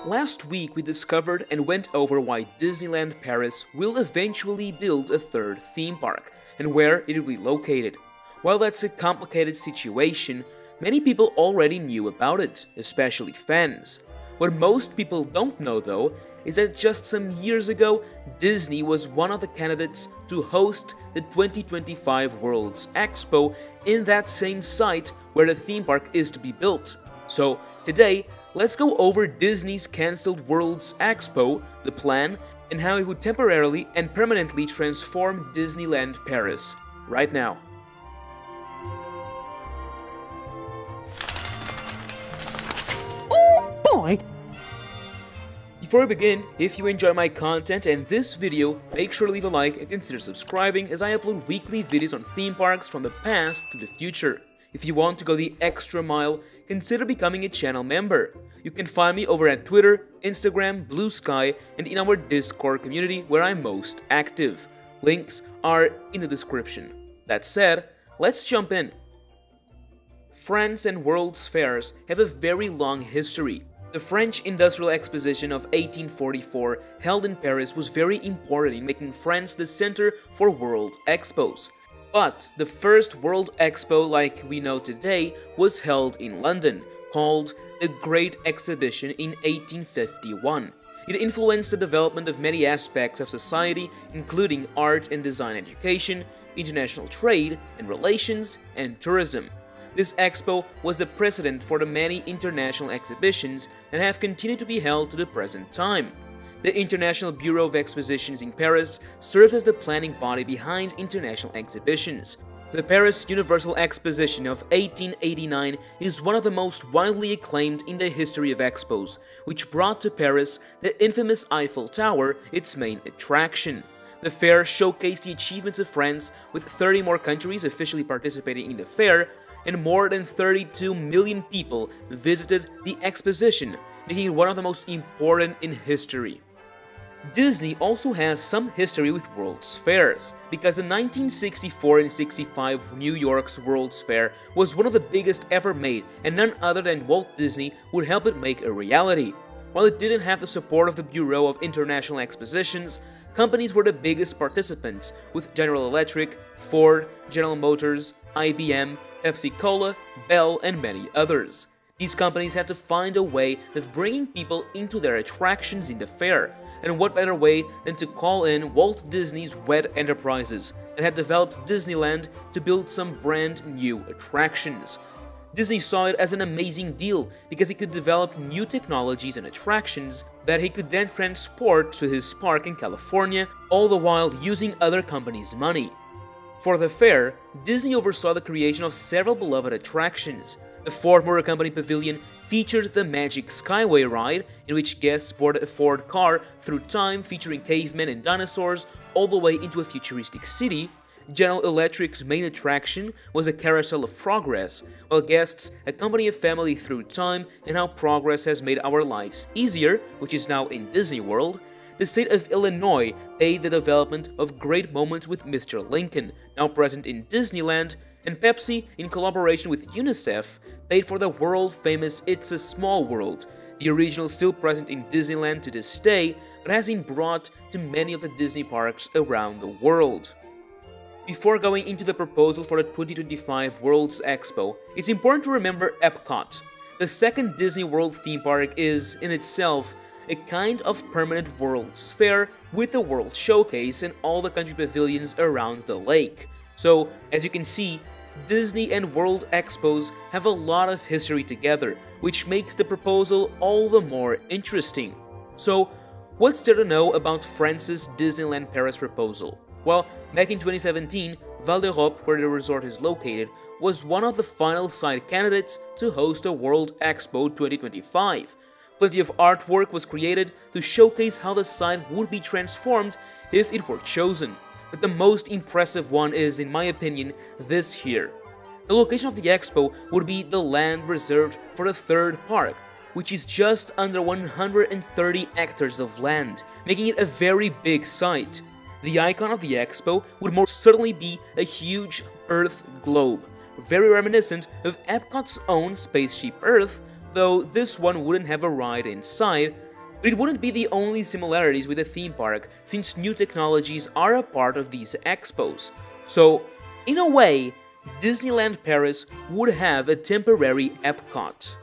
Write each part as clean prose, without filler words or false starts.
Last week we discovered and went over why Disneyland Paris will eventually build a third theme park, and where it will be located. While that's a complicated situation, many people already knew about it, especially fans. What most people don't know though, is that just some years ago, Disney was one of the candidates to host the 2025 World's Expo in that same site where the theme park is to be built. So today, let's go over Disney's cancelled World's Expo, the plan, and how it would temporarily and permanently transform Disneyland Paris. Right now. Oh boy! Before we begin, if you enjoy my content and this video, make sure to leave a like and consider subscribing as I upload weekly videos on theme parks from the past to the future. If you want to go the extra mile, consider becoming a channel member. You can find me over at Twitter, Instagram, Blue Sky, and in our Discord community where I'm most active. Links are in the description. That said, let's jump in. France and World's Fairs have a very long history. The French Industrial Exposition of 1844 held in Paris was very important in making France the center for World Expos. But the first World Expo like we know today was held in London, called the Great Exhibition in 1851. It influenced the development of many aspects of society, including art and design education, international trade and relations, and tourism. This expo was a precedent for the many international exhibitions that have continued to be held to the present time. The International Bureau of Expositions in Paris serves as the planning body behind international exhibitions. The Paris Universal Exposition of 1889 is one of the most widely acclaimed in the history of expos, which brought to Paris the infamous Eiffel Tower, its main attraction. The fair showcased the achievements of France, with 30 more countries officially participating in the fair, and more than 32 million people visited the exposition, making it one of the most important in history. Disney also has some history with World's Fairs, because the 1964 and 65 New York's World's Fair was one of the biggest ever made, and none other than Walt Disney would help it make a reality. While it didn't have the support of the Bureau of International Expositions, companies were the biggest participants, with General Electric, Ford, General Motors, IBM, Pepsi-Cola, Bell, and many others. These companies had to find a way of bringing people into their attractions in the fair, and what better way than to call in Walt Disney's Wed Enterprises that had developed Disneyland to build some brand new attractions. Disney saw it as an amazing deal because he could develop new technologies and attractions that he could then transport to his park in California, all the while using other companies' money. For the fair, Disney oversaw the creation of several beloved attractions. The Ford Motor Company Pavilion featured the Magic Skyway ride, in which guests board a Ford car through time featuring cavemen and dinosaurs all the way into a futuristic city. General Electric's main attraction was a Carousel of Progress, while guests accompany a family through time and how progress has made our lives easier, which is now in Disney World. The state of Illinois paid the development of Great Moments with Mr. Lincoln, now present in Disneyland, and Pepsi, in collaboration with UNICEF, paid for the world-famous It's a Small World, the original still present in Disneyland to this day, but has been brought to many of the Disney parks around the world. Before going into the proposal for the 2025 World's Expo, it's important to remember Epcot. The second Disney World theme park is, in itself, a kind of permanent World's Fair with a World Showcase and all the country pavilions around the lake. So, as you can see, Disney and World Expos have a lot of history together, which makes the proposal all the more interesting. So, what's there to know about France's Disneyland Paris proposal? Well, back in 2017, Val d'Europe, where the resort is located, was one of the final site candidates to host a World Expo 2025. Plenty of artwork was created to showcase how the site would be transformed if it were chosen. But the most impressive one is, in my opinion, this here. The location of the expo would be the land reserved for the third park, which is just under 130 hectares of land, making it a very big site. The icon of the expo would most certainly be a huge Earth globe, very reminiscent of Epcot's own Spaceship Earth, though this one wouldn't have a ride inside. But it wouldn't be the only similarities with the theme park, since new technologies are a part of these expos. So, in a way, Disneyland Paris would have a temporary Epcot.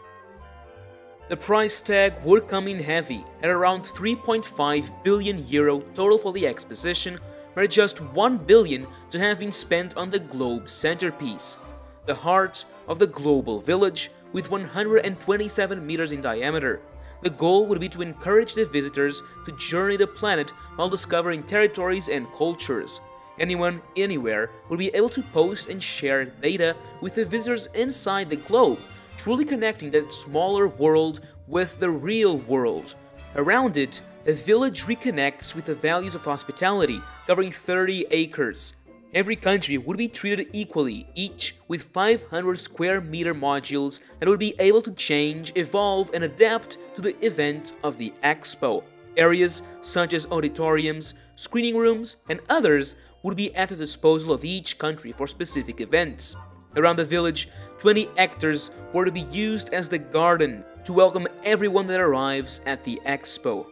The price tag would come in heavy at around 3.5 billion euro total for the exposition, where just 1 billion to have been spent on the globe centerpiece, the heart of the global village with 127 meters in diameter. The goal would be to encourage the visitors to journey the planet while discovering territories and cultures. Anyone, anywhere, would be able to post and share data with the visitors inside the globe, truly connecting that smaller world with the real world. Around it, a village reconnects with the values of hospitality, covering 30 acres. Every country would be treated equally, each with 500 square meter modules that would be able to change, evolve, and adapt to the event of the Expo. Areas such as auditoriums, screening rooms, and others would be at the disposal of each country for specific events. Around the village, 20 hectares were to be used as the garden to welcome everyone that arrives at the Expo.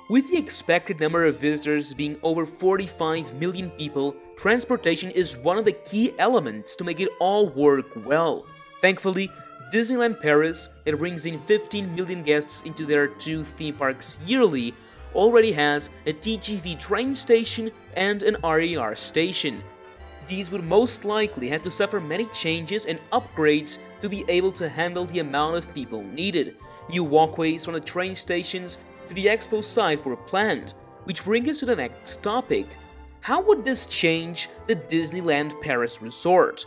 With the expected number of visitors being over 45 million people, transportation is one of the key elements to make it all work well. Thankfully, Disneyland Paris, that brings in 15 million guests into their two theme parks yearly, already has a TGV train station and an RER station. These would most likely have to suffer many changes and upgrades to be able to handle the amount of people needed. New walkways from the train stations to the Expo site were planned, which brings us to the next topic. How would this change the Disneyland Paris resort?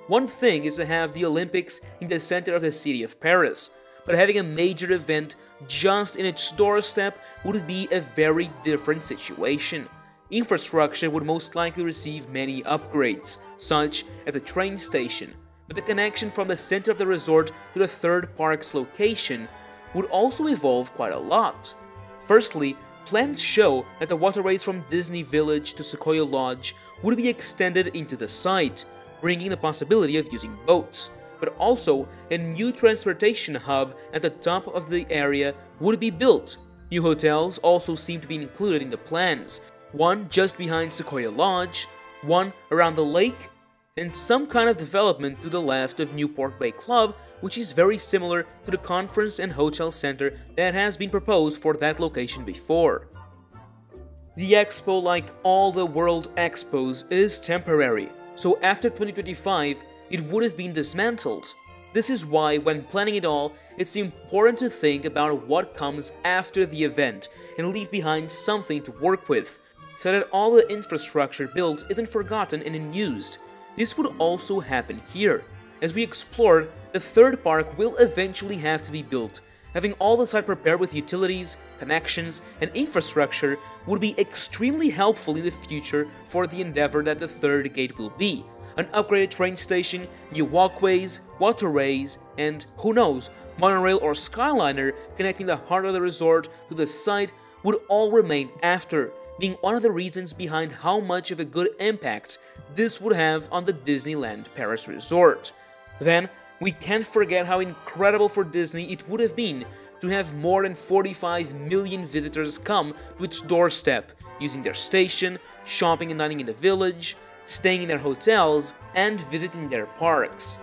One thing is to have the Olympics in the center of the city of Paris, but having a major event just in its doorstep would be a very different situation. Infrastructure would most likely receive many upgrades, such as a train station, but the connection from the center of the resort to the third park's location would also evolve quite a lot. Firstly, plans show that the waterways from Disney Village to Sequoia Lodge would be extended into the site, bringing the possibility of using boats, but also a new transportation hub at the top of the area would be built. New hotels also seem to be included in the plans, one just behind Sequoia Lodge, one around the lake, and some kind of development to the left of Newport Bay Club, which is very similar to the conference and hotel center that has been proposed for that location before. The Expo, like all the World Expos, is temporary, so after 2025, it would have been dismantled. This is why, when planning it all, it's important to think about what comes after the event and leave behind something to work with, so that all the infrastructure built isn't forgotten and unused. This would also happen here. As we explored, the third park will eventually have to be built. Having all the site prepared with utilities, connections, and infrastructure would be extremely helpful in the future for the endeavor that the third gate will be. An upgraded train station, new walkways, waterways, and, who knows, monorail or skyliner connecting the heart of the resort to the site would all remain after, being one of the reasons behind how much of a good impact this would have on the Disneyland Paris resort. Then, we can't forget how incredible for Disney it would have been to have more than 45 million visitors come to its doorstep, using their station, shopping and dining in the village, staying in their hotels, and visiting their parks.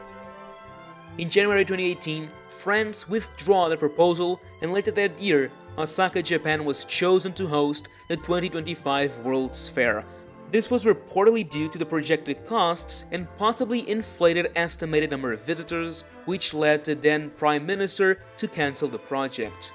In January 2018, France withdrew their proposal, and later that year, Osaka, Japan was chosen to host the 2025 World's Fair. This was reportedly due to the projected costs and possibly inflated estimated number of visitors, which led the then Prime Minister to cancel the project.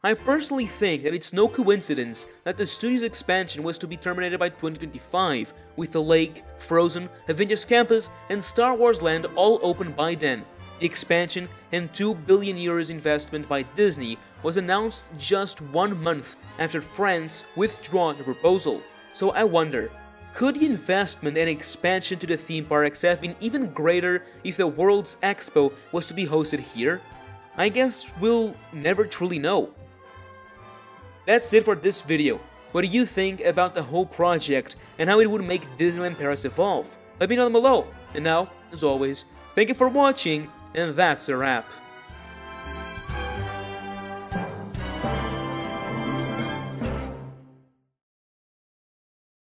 I personally think that it's no coincidence that the studio's expansion was to be terminated by 2025, with the lake, Frozen, Avengers Campus, and Star Wars Land all open by then. The expansion and €2 billion investment by Disney was announced just 1 month after France withdrew the proposal. So I wonder, could the investment and expansion to the theme parks have been even greater if the World's Expo was to be hosted here? I guess we'll never truly know. That's it for this video. What do you think about the whole project and how it would make Disneyland Paris evolve? Let me know down below. And now, as always, thank you for watching, and that's a wrap.